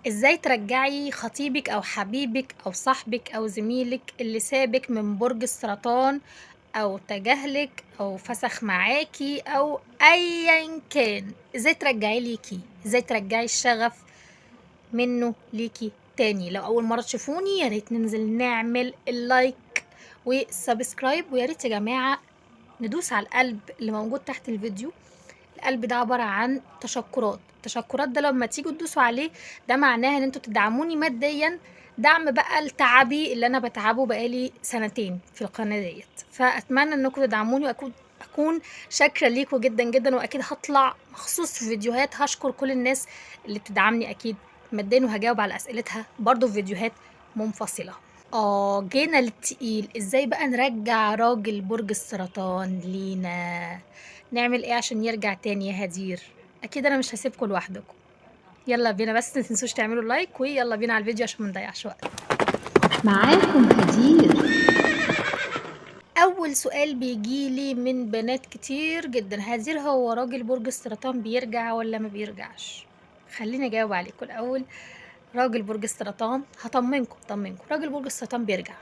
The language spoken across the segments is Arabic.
ازاي ترجعي خطيبك او حبيبك او صاحبك او زميلك اللي سابك من برج السرطان او تجاهلك او فسخ معاكي او ايا كان؟ ازاي ترجعي ليكي؟ ازاي ترجعي الشغف منه ليكي تاني؟ لو اول مره تشوفوني يا ريت ننزل نعمل اللايك والسبسكرايب، ويا ريت يا جماعه ندوس على القلب اللي موجود تحت الفيديو. القلب ده عبارة عن تشكرات. التشكرات ده لما تيجوا تدوسوا عليه ده معناه ان انتوا تدعموني ماديا، دعم بقى لتعبي اللي انا بتعبه بقالي سنتين في القناة ديت. فاتمنى انكم تدعموني واكون شاكرة ليكم جدا جدا، واكيد هطلع مخصوص في فيديوهات هشكر كل الناس اللي بتدعمني اكيد ماديا، وهجاوب على اسئلتها برضو في فيديوهات منفصلة. جينا للتقيل. ازاي بقى نرجع راجل برج السرطان لينا؟ نعمل ايه عشان يرجع تاني يا هدير؟ اكيد انا مش هسيبكم لوحدكم. يلا بينا، بس متنسوش تعملوا لايك ويلا بينا على الفيديو عشان منضيعش وقت. معاكم هدير. اول سؤال بيجيلي من بنات كتير جدا: هدير، هو راجل برج السرطان بيرجع ولا ما بيرجعش؟ خليني اجاوب عليكم الاول. راجل برج السرطان، هطمنكم راجل برج السرطان بيرجع،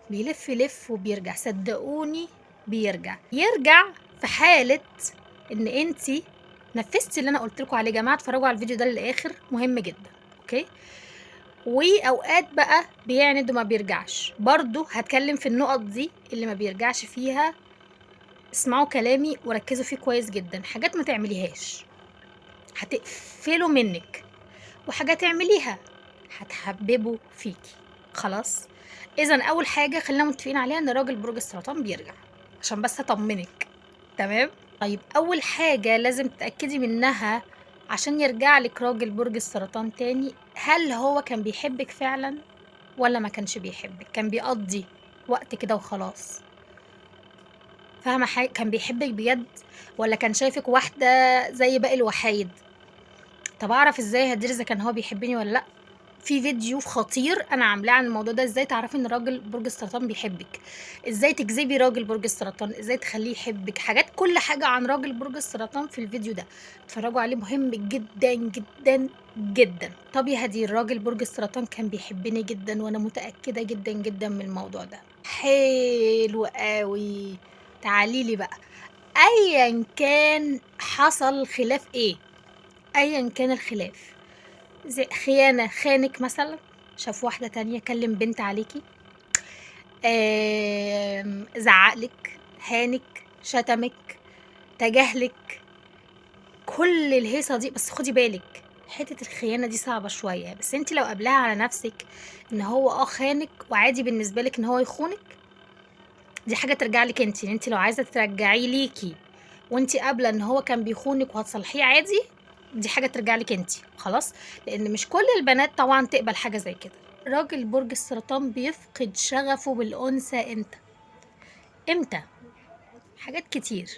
بيلف يلف وبيرجع، صدقوني يرجع في حالة ان انتي نفذتي اللي انا قلت لكم عليه. يا جماعه اتفرجوا على الفيديو ده للاخر، مهم جدا. اوكي. واوقات بقى بيعند وما بيرجعش، برضو هتكلم في النقط دي اللي ما بيرجعش فيها. اسمعوا كلامي وركزوا فيه كويس جدا. حاجات ما تعمليهاش هتقفله منك، وحاجات تعمليها هتحببه فيكي. خلاص. اذا اول حاجه خلينا متفقين عليها ان راجل برج السرطان بيرجع، عشان بس اطمنك. تمام. طيب اول حاجه لازم تتاكدي منها عشان يرجع لك راجل برج السرطان تاني: هل هو كان بيحبك فعلا ولا ما كانش بيحبك؟ كان بيقضي وقت كده وخلاص؟ فاهمه حاجه؟ كان بيحبك بجد ولا كان شايفك واحده زي باقي الوحايد؟ طب اعرف ازاي هدير اذا كان هو بيحبني ولا لا؟ في فيديو خطير انا عاملاه عن الموضوع ده، ازاي تعرفي ان راجل برج السرطان بيحبك، ازاي تجذبي راجل برج السرطان، ازاي تخليه يحبك، حاجات كل حاجه عن راجل برج السرطان في الفيديو ده. اتفرجوا عليه، مهم جدا جدا جدا. طب يا هدير، راجل برج السرطان كان بيحبني جدا وانا متاكده جدا جدا من الموضوع ده. حلو قوي. تعالي لي بقى. ايا كان حصل خلاف ايه، ايا كان الخلاف، زي خيانة، خانك مثلا، شاف واحدة تانية، كلم بنت عليكي، زعقلك، هانك، شتمك، تجاهلك، كل الهيصة دي. بس خدي بالك، حتة الخيانة دي صعبة شوية، بس انت لو قابلاها على نفسك ان هو خانك وعادي بالنسبة لك ان هو يخونك، دي حاجة ترجع لك انت. انت لو عايزة ترجعيه ليكي وانت قابلة ان هو كان بيخونك وهتصلحيه عادي، دي حاجة ترجع لك انت. خلاص. لان مش كل البنات طبعا تقبل حاجة زي كده. راجل برج السرطان بيفقد شغفه بالأنثى امتى؟ حاجات كتير،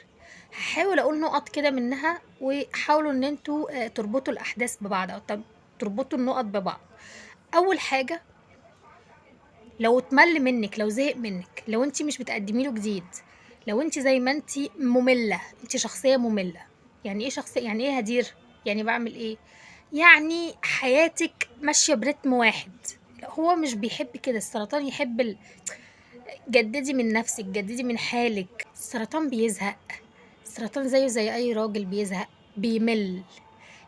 هحاول اقول نقط كده منها، وحاولوا ان انتوا تربطوا الاحداث ببعض او تربطوا النقط ببعض. اول حاجة، لو اتمل منك، لو زهق منك، لو انت مش بتقدمي له جديد، لو انت زي ما انت مملة، انت شخصية مملة. يعني ايه شخصية؟ يعني ايه هدير؟ يعني بعمل ايه؟ يعني حياتك ماشية برتم واحد. لا، هو مش بيحب كده. السرطان يحب جددي من نفسك، جددي من حالك. السرطان بيزهق. السرطان زيه زي اي راجل بيزهق، بيمل،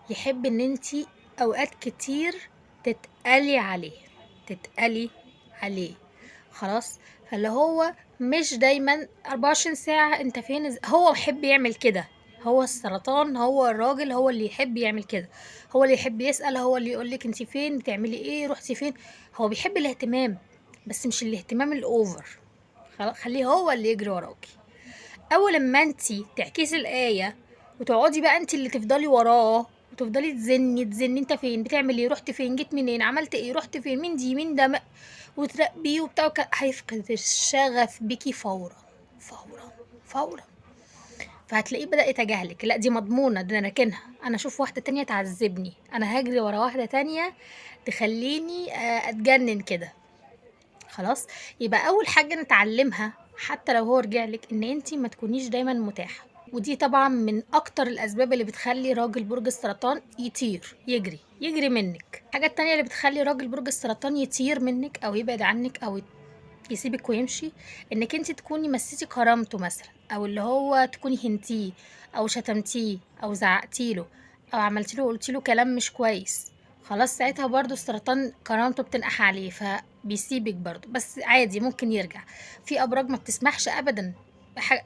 يحب ان انتي اوقات كتير تتقلي عليه، تتقلي عليه. خلاص. فاللي هو مش دايما 24 ساعة انت فين. هو يحب يعمل كده. هو السرطان، هو الراجل، هو اللي يحب يعمل كده. هو اللي يحب يسأل، هو اللي يقولك انت فين، بتعملي ايه، رحتي فين. هو بيحب الاهتمام، بس مش الاهتمام الاوفر. خليه هو اللي يجري وراكي. اول ما انتي تعكسي الايه وتقعدي بقى انتي اللي تفضلي وراه وتفضلي تزني انت فين، بتعمل ايه، رحت فين، جيت منين، عملت ايه، رحت فين، مين دي، مين ده، وتراقبيه وبتاع هيفقد الشغف بيكي فورا فورا فورا. فهتلاقيه بدأ يتجاهلك. لا، دي مضمونة، ده انا راكنها. انا اشوف واحدة تانية تعذبني، انا هجري ورا واحدة تانية تخليني اتجنن كده. خلاص. يبقى اول حاجة نتعلمها حتى لو هو رجعلك ان انتي ما تكونيش دايما متاحة. ودي طبعا من اكتر الاسباب اللي بتخلي راجل برج السرطان يطير، يجري منك. الحاجة التانية اللي بتخلي راجل برج السرطان يطير منك او يبعد عنك او يسيبك ويمشي، انك انت تكوني مسيتي كرامته مثلا، او اللي هو تكوني هنتيه او شتمتيه او زعقتيله او عملتيله وقلتيله كلام مش كويس. خلاص ساعتها برضو السرطان كرامته بتنقح عليه فبيسيبك برضو، بس عادي ممكن يرجع. في ابراج ما بتسمحش ابدا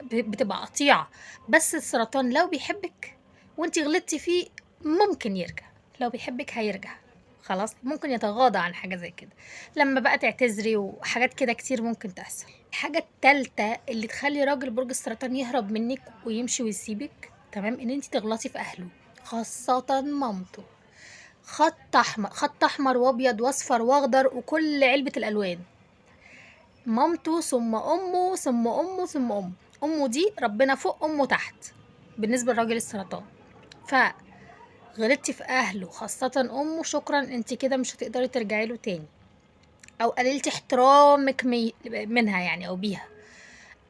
بتبقى قطيعة، بس السرطان لو بيحبك وانتي غلطتي فيه ممكن يرجع. لو بيحبك هيرجع، خلاص ممكن يتغاضى عن حاجة زي كده لما بقى تعتذري، وحاجات كده كتير ممكن تحصل. الحاجة التالتة اللي تخلي راجل برج السرطان يهرب منك ويمشي ويسيبك، تمام، ان انت تغلطي في اهله، خاصة مامته. خط احمر وابيض واصفر واخضر وكل علبة الالوان. مامته ثم امه ثم امه ثم امه. امه دي ربنا فوق امه تحت بالنسبة لراجل السرطان. فغلطتي في اهله خاصة امه، شكرا، انت كده مش هتقدري ترجعي له تاني، او قللتي احترامك منها يعني او بيها،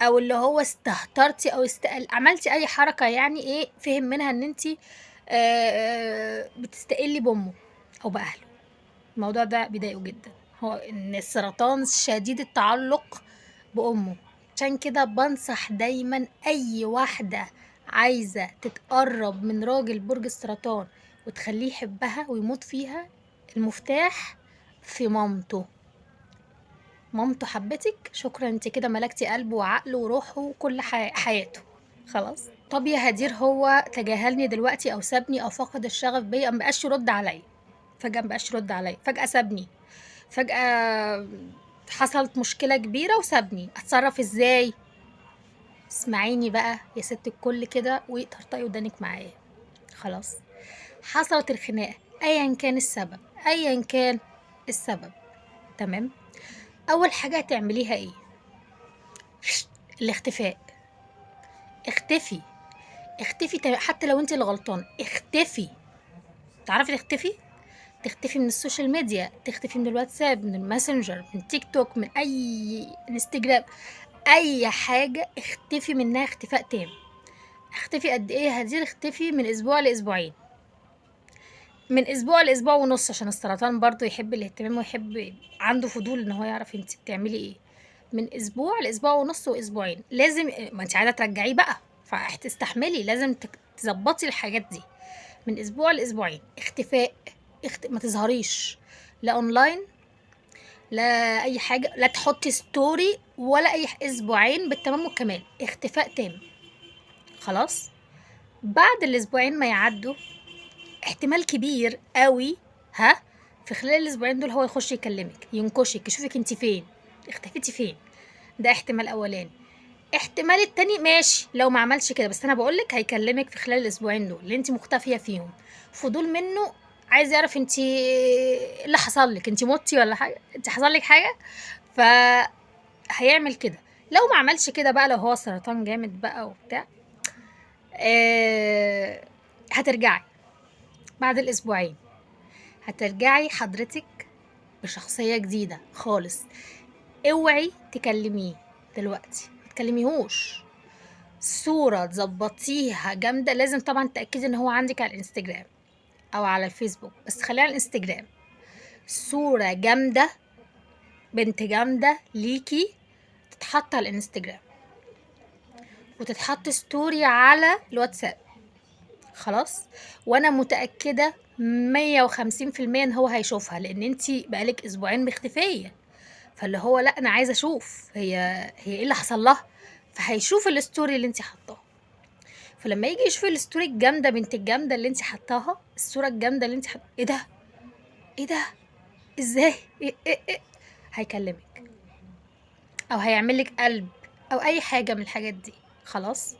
او اللي هو استهترتي او عملتي اي حركة يعني ايه فهم منها ان انت بتستقلي بامه او باهله. الموضوع ده بيضايقه جدا، هو ان السرطان شديد التعلق بامه. عشان كده بنصح دايما اي واحدة عايزة تتقرب من راجل برج السرطان وتخليه يحبها ويموت فيها، المفتاح في مامته. مامته حبتك، شكرا، انت كده ملكتي قلبه وعقله وروحه وكل حياته. خلاص. طب يا هدير، هو تجاهلني دلوقتي او سابني او فقد الشغف بيا، مبقاش يرد عليا فجأة، مبقاش يرد عليا فجأة، سابني فجأة، حصلت مشكلة كبيرة وسابني، اتصرف ازاي؟ اسمعيني بقى يا ست الكل كده وطرطقي ودانك معايا. خلاص، حصلت الخناقة، ايا كان السبب، ايا كان السبب، تمام، اول حاجة هتعمليها ايه؟ الاختفاء. اختفي، حتى لو انت اللي غلطان اختفي. تعرفي تختفي؟ تختفي من السوشيال ميديا، تختفي من الواتساب، من الماسنجر، من تيك توك، من اي انستجرام، اي حاجة اختفي منها اختفاء تام. اختفي قد ايه هدير؟ اختفي من اسبوع لاسبوعين، من اسبوع لاسبوع ونص، عشان السرطان برضو يحب الاهتمام ويحب، عنده فضول ان هو يعرف انت بتعملي ايه. من اسبوع لاسبوع ونص واسبوعين لازم، ما انت عايزه ترجعيه بقى فهتستحملي، لازم تظبطي الحاجات دي. من اسبوع لاسبوعين اختفاء، ما تظهريش، لا اونلاين، لا اي حاجه، لا تحطي ستوري ولا اي اسبوعين بالتمام والكمال، اختفاء تام. خلاص. بعد الاسبوعين ما يعدوا، احتمال كبير قوي، ها، في خلال الاسبوعين دول هو يخش يكلمك، ينكشك، يشوفك انت فين، اختفيتي فين. ده احتمال اولاني. احتمال التاني ماشي لو ما عملش كده، بس انا بقولك هيكلمك في خلال الاسبوعين دول اللي انت مختفيه فيهم، فضول منه، عايز يعرف انت ايه اللي حصل لك، انت متي ولا حاجه، انت حصل لك حاجه، فهيعمل كده. لو ما عملش كده بقى، لو هو سرطان جامد بقى وبتاع، هترجعي بعد الاسبوعين، هترجعي حضرتك بشخصيه جديده خالص. اوعي تكلميه دلوقتي، ما تكلميهوش. صورة تظبطيها جامدة، لازم طبعا تأكدي ان هو عندك على الانستجرام او على الفيسبوك، بس خليها على الانستجرام. صورة جامدة، بنت جامدة ليكي، تتحط على الانستجرام وتتحط ستوري على الواتساب. خلاص. وانا متأكدة 150% ان هو هيشوفها، لان انتي بقالك اسبوعين مختفية، فاللي هو لا انا عايزة اشوف هي ايه اللي حصل لها، فهيشوف الستوري اللي انتي حطاها. فلما يجي يشوف الستوري الجامده، بنت الجامده اللي انت حطاها، الصوره الجامده اللي انت ايه ده، ايه ده، ازاي، إيه؟ هيكلمك او هيعمل لك قلب او اي حاجه من الحاجات دي. خلاص.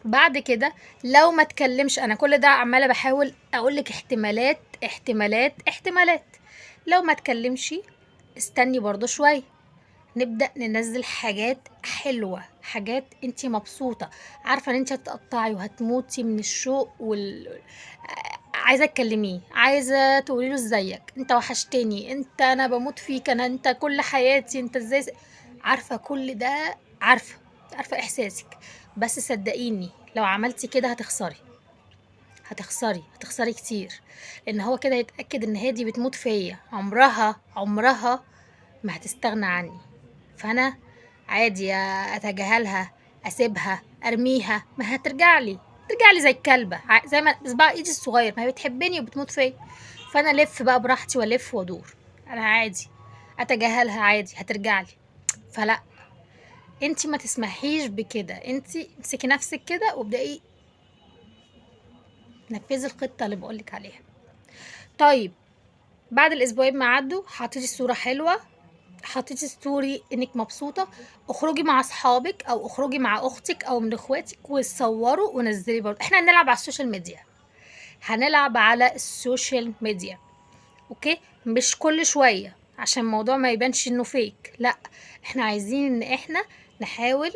بعد كده لو ما تكلمش، انا كل ده عماله بحاول اقول لك احتمالات احتمالات احتمالات. لو ما تكلمش استني برضو شويه، نبدأ ننزل حاجات حلوة، حاجات انتي مبسوطة، عارفة ان انتي هتقطعي وهتموتي من الشوق عايزة تكلميه، عايزة تقوليله ازيك، انت وحشتني، انت انا بموت فيك، انت كل حياتي، انت ازاي عارفة كل ده، عارفة احساسك، بس صدقيني لو عملتي كده هتخسري كتير، لان هو كده يتأكد ان هي دي بتموت فيا، عمرها ما هتستغنى عني. فانا عادي اتجاهلها، اسيبها، ارميها، ما ترجع لي زي الكلبه، زي ما بصبع ايدي الصغير، ما هي بتحبني وبتموت فيا. فانا الف بقى براحتي والف وادور، انا عادي اتجاهلها، عادي هترجع لي. فلا، انتي ما تسمحيش بكده، انتي امسكي نفسك كده وابدأي نفذي الخطه اللي بقولك عليها. طيب، بعد الاسبوعين ما عدوا، حطيتي صوره حلوه، حطيتي ستوري انك مبسوطه، اخرجي مع اصحابك او اخرجي مع اختك او من اخواتك وتصوروا ونزلي. برضه احنا هنلعب على السوشيال ميديا، هنلعب على السوشيال ميديا، اوكي؟ مش كل شويه عشان الموضوع ما يبانش انه فيك، لا، احنا عايزين ان احنا نحاول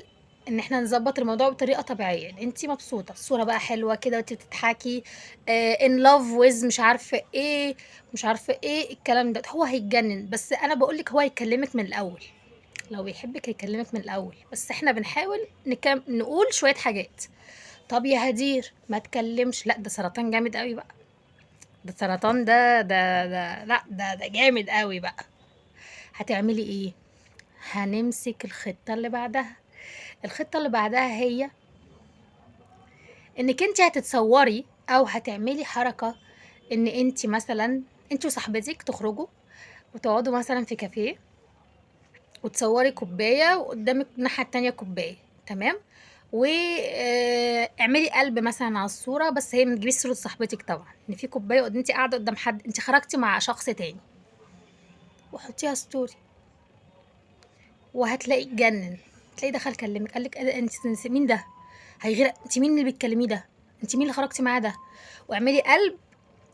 ان احنا نظبط الموضوع بطريقه طبيعيه. انتي مبسوطه، الصوره بقى حلوه كده وانتي بتضحكي، ان لاف ويز مش عارفه ايه، مش عارفه ايه الكلام ده، هو هيتجنن. بس انا بقولك هو هيكلمك من الاول، لو بيحبك هيكلمك من الاول، بس احنا بنحاول نقول شويه حاجات. طب يا هدير ما تكلمش، لا ده سرطان جامد قوي بقى، ده سرطان، ده لا ده جامد قوي بقى. هتعملي ايه؟ هنمسك الخطه اللي بعدها. الخطه اللي بعدها هي انك انت هتتصوري او هتعملي حركه، ان انت مثلا انت وصاحبتك تخرجوا وتقعدوا مثلا في كافيه، وتصوري كوبايه وقدامك الناحيه التانية كوبايه، تمام؟ واعملي قلب مثلا على الصوره، بس هي ما تجيبيش صوره صاحبتك طبعا، ان في كوبايه انت قاعده قدام حد، انت خرجتي مع شخص تاني، وحطيها ستوري، وهتلاقي اتجنن. تلاقي دخل كلمك قال لك انت مين ده؟ هيغير، انت مين اللي بتكلميه ده؟ انت مين اللي خرجتي معاه ده؟ واعملي قلب،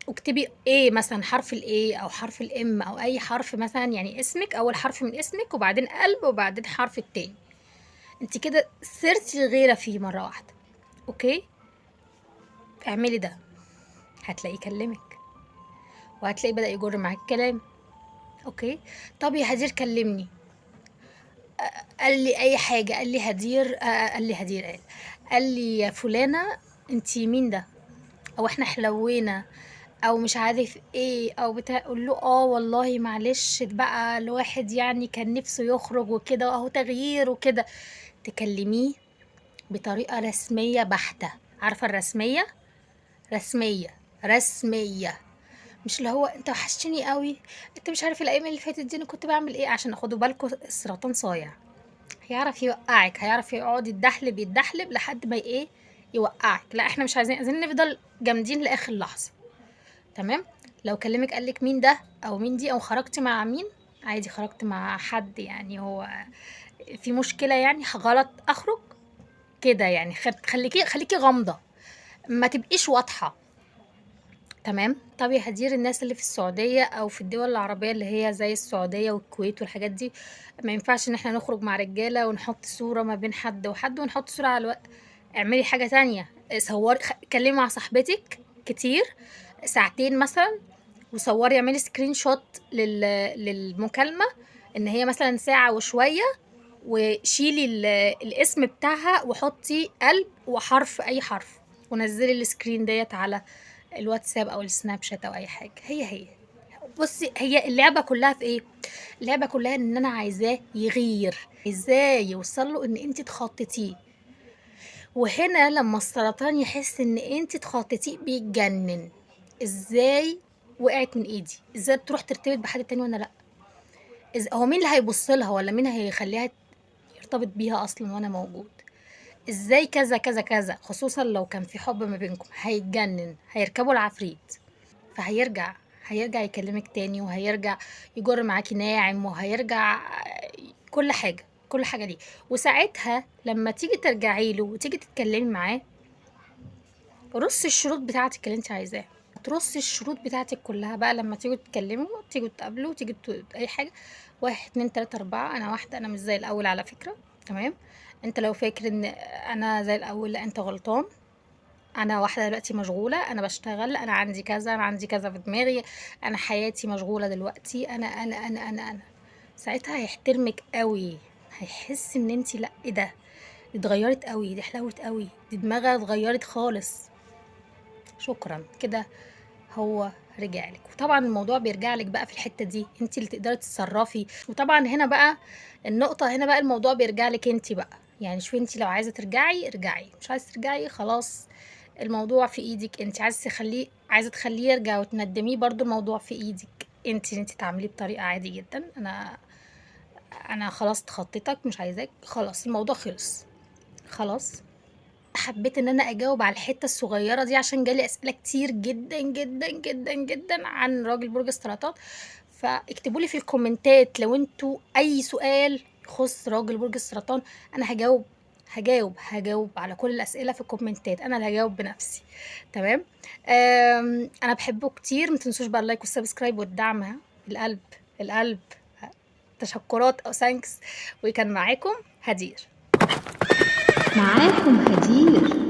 واكتبي ايه مثلا، حرف الايه او حرف الام او اي حرف مثلا، يعني اسمك اول حرف من اسمك وبعدين قلب وبعدين حرف التاني. انت كده سرتي الغيره فيه مره واحده، اوكي؟ اعملي ده، هتلاقيه يكلمك، وهتلاقيه بدأ يجر معاك كلام، اوكي؟ طب يا هدير كلمني، قال لي اي حاجه، قال لي هدير، قال لي هدير، قال لي يا فلانه انتي مين ده، او احنا حلوينا، او مش عارف ايه او بتاع، اقول له اه والله معلش بقى الواحد يعني كان نفسه يخرج وكده واهو تغيير وكده. تكلميه بطريقه رسميه بحته، عارفه الرسميه؟ رسميه، رسميه، مش اللي هو انت وحشتني قوي، انت مش عارف الايام اللي فاتت دي انا كنت بعمل ايه، عشان خدوا بالكم السرطان صايع، هيعرف يوقعك، هيعرف يقعد يتدحلب لحد ما ايه، يوقعك. لا احنا مش عايزين نفضل جامدين لاخر لحظه، تمام؟ لو كلمك قالك مين ده او مين دي او خرجتي مع مين، عادي خرجت مع حد يعني هو في مشكله يعني غلط اخرج كده يعني، خليكي غامضه، ما تبقيش واضحه، تمام؟ طب يا هدير الناس اللي في السعودية أو في الدول العربية اللي هي زي السعودية والكويت والحاجات دي، ما ينفعش إن احنا نخرج مع رجالة ونحط صورة ما بين حد وحد ونحط صورة على الوقت. اعملي حاجة تانية، صوري، كلمي مع صاحبتك كتير، ساعتين مثلا، وصوري، اعملي سكرين شوت للمكالمة، ان هي مثلا ساعة وشوية، وشيلي الاسم بتاعها وحطي قلب وحرف اي حرف، ونزلي السكرين ديت على الواتساب او السناب شات او اي حاجه. هي بصي، هي اللعبه كلها في ايه؟ اللعبه كلها ان انا عايزاه يغير، عايزاه يوصل له ان انت تخططيه، وهنا لما السرطان يحس ان انت تخططيه بيتجنن. ازاي وقعت من ايدي؟ ازاي تروح ترتبط بحد تاني وانا لا؟ هو مين اللي هيبص لها، ولا مين هيخليها يرتبط بيها اصلا وانا موجود؟ ازاي كذا كذا كذا، خصوصا لو كان في حب ما بينكم، هيتجنن، هيركبوا العفريت، فهيرجع يكلمك تاني، وهيرجع يجر معاكي ناعم، وهيرجع كل حاجة ليه. وساعتها لما تيجي ترجعي له وتيجي تتكلمي معاه، رصي الشروط بتاعتك اللي انت عايزاها، ترصي الشروط بتاعتك كلها بقى لما تيجوا تتكلموا، تيجوا تقابلوا، تيجوا اي حاجة، 1 2 3 4، انا واحدة، انا مش زي الاول على فكرة، تمام؟ انت لو فاكر ان انا زي الاول، لا انت غلطان، انا واحده دلوقتي مشغوله، انا بشتغل، انا عندي كذا، انا عندي كذا في دماغي، انا حياتي مشغوله دلوقتي، انا ساعتها هيحترمك قوي، هيحس ان انتي لا ايه ده، دي اتغيرت قوي، دي حلوت قوي، دي دماغها اتغيرت خالص. شكرا كده، هو رجع لك. وطبعا الموضوع بيرجع لك بقى في الحتة دي، انت اللي تقدري تتصرفي. وطبعا هنا بقى النقطة، هنا بقى الموضوع بيرجع لك انت بقى. يعني شوفي، انت لو عايزة ترجعي ارجعي، مش عايزة ترجعي خلاص، الموضوع في ايدك انت. عايزة تخليه يرجع وتندميه، برضو الموضوع في ايدك انت تعمليه بطريقة عادي جدا. انا خلاص تخطيتك، مش عايزاك، خلاص الموضوع خلص. خلاص. حبيت ان انا اجاوب على الحته الصغيره دي عشان جالي اسئله كتير جدا جدا جدا جدا عن راجل برج السرطان. فاكتبوا لي في الكومنتات لو انتوا اي سؤال يخص راجل برج السرطان، انا هجاوب على كل الاسئله في الكومنتات، انا اللي هجاوب بنفسي. تمام. انا بحبه كتير، ما تنسوش بقى اللايك والسبسكرايب والدعم. ها؟ القلب. تشكرات او ثانكس. وكان معاكم هدير. معاكم هدير.